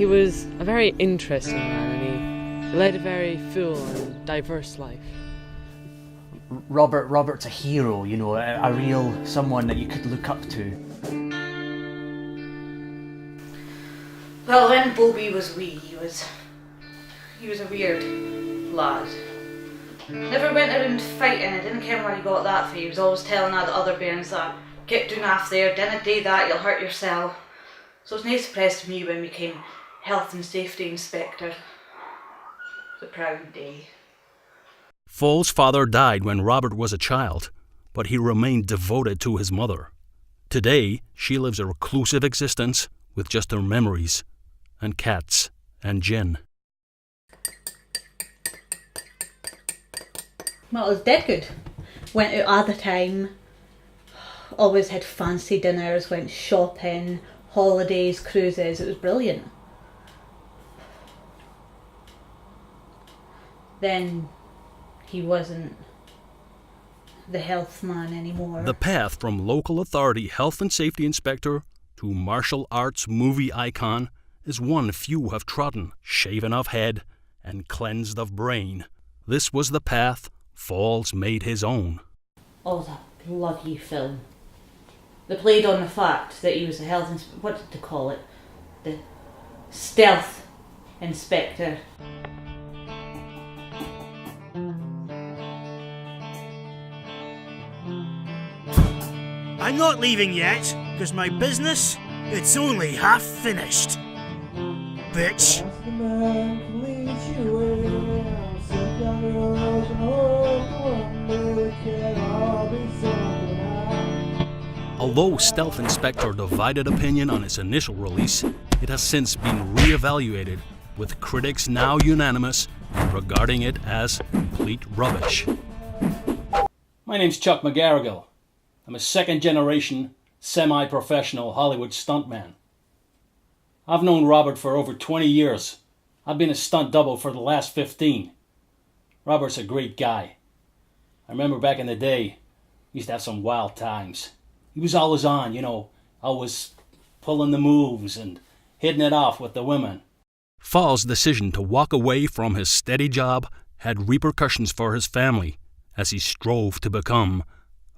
He was a very interesting man, and he led a very full and diverse life. Robert's a hero, you know, a real someone that you could look up to. Well, when Bobby was wee, he was a weird lad. Never went around fighting, I didn't care where he got that for. He was always telling all the other bairns that, get down off there, dinna do that, you'll hurt yourself. So it was no surprise to me when we became Health and Safety Inspector. It was a proud day. Fall's father died when Robert was a child, but he remained devoted to his mother. Today, she lives a reclusive existence with just her memories, and cats, and gin. Well, it was dead good. Went out all the time, always had fancy dinners, went shopping, holidays, cruises, it was brilliant. Then he wasn't the health man anymore. The path from local authority health and safety inspector to martial arts movie icon is one few have trodden, shaven of head and cleansed of brain. This was the path Falls made his own. Oh, that bloody film. They played on the fact that he was a health inspector. What did they call it? The stealth inspector. I'm not leaving yet, because my business, it's only half finished. Bitch. Although Stealth Inspector divided opinion on its initial release, it has since been re-evaluated, with critics now unanimous in regarding it as complete rubbish. My name's Chuck McGarrigle. I'm a second-generation, semi-professional Hollywood stuntman. I've known Robert for over 20 years. I've been a stunt double for the last 15. Robert's a great guy. I remember back in the day, we used to have some wild times. He was always on, you know, always pulling the moves and hitting it off with the women. Fall's decision to walk away from his steady job had repercussions for his family as he strove to become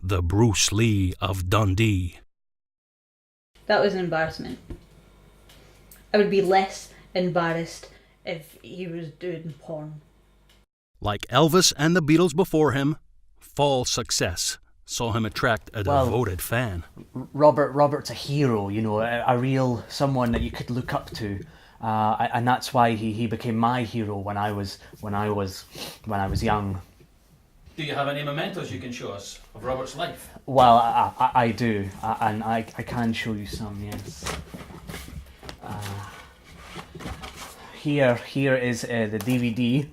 the Bruce Lee of Dundee. That was an embarrassment. I would be less embarrassed if he was doing porn. Like Elvis and the Beatles before him, Fall's success saw him attract a devoted fan. Robert's a hero, you know, a real someone that you could look up to, and that's why he became my hero when I was young. Do you have any mementos you can show us of Robert's life? Well, I do, and I can show you some, yes. Here is the DVD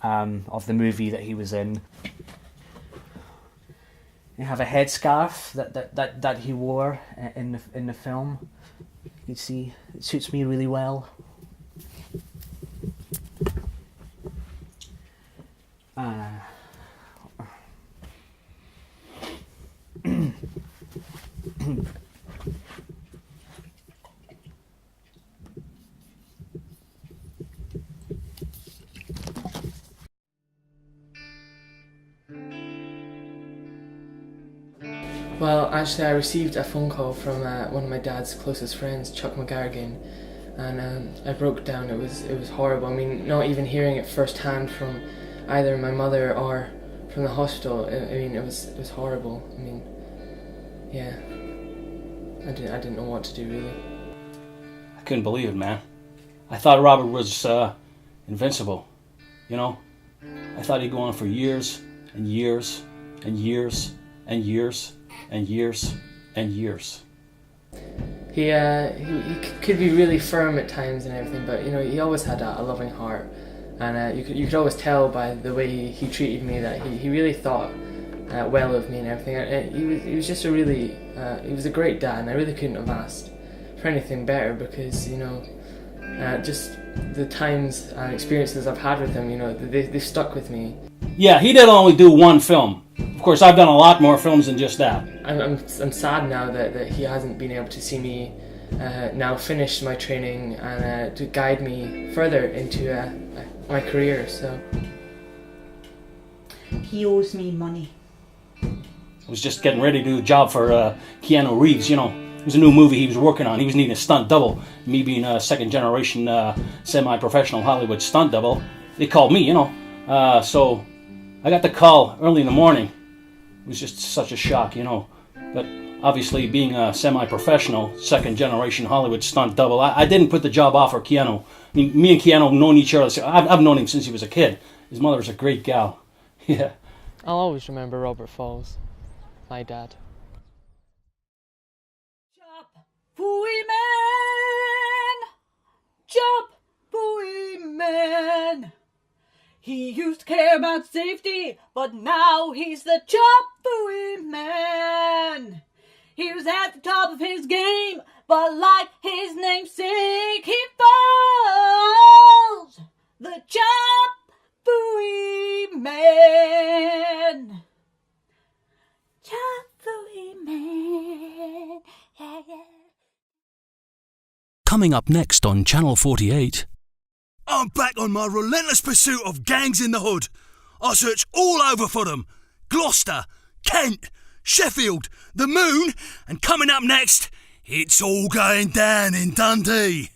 of the movie that he was in. You have a headscarf that he wore in the film. You can see it suits me really well. Well, actually I received a phone call from one of my dad's closest friends, Chuck McGarrigle, and I broke down. It was horrible. I mean, not even hearing it firsthand from either my mother or from the hospital. I mean, it was horrible. I mean, yeah, I didn't know what to do really. I couldn't believe it, man. I thought Robert was invincible, you know? I thought he'd go on for years and years and years and years and years and years. He could be really firm at times and everything, but you know, he always had a loving heart, and you could always tell by the way he treated me that he really thought well of me and everything. And he was just a really he was a great dad, and I really couldn't have asked for anything better, because you know, just the times and experiences I've had with him, you know, they've stuck with me. Yeah, he did only do one film. Of course, I've done a lot more films than just that. I'm sad now that he hasn't been able to see me now finished my training and to guide me further into my career. So He owes me money. I was just getting ready to do the job for Keanu Reeves, you know. It was a new movie he was working on. He was needing a stunt double. Me being a second generation semi-professional Hollywood stunt double, they called me, you know. So I got the call early in the morning. It was just such a shock, you know. But obviously being a semi-professional second generation Hollywood stunt double, I didn't put the job off for Keanu. I mean, me and Keanu have known each other. I've known him since he was a kid. His mother was a great gal. Yeah. I'll always remember Robert Falls, my dad. Chop, Fuey man! Chop, Fuey man! He used to care about safety, but now he's the Chop Fuey man! He was at the top of his game, but like his namesake, he falls! The Chop Fuey man! Chop Fuey man! Yeah, yeah. Coming up next on Channel 48. I'm back on my relentless pursuit of gangs in the hood. I search all over for them. Gloucester, Kent, Sheffield, the Moon, and coming up next, it's all going down in Dundee.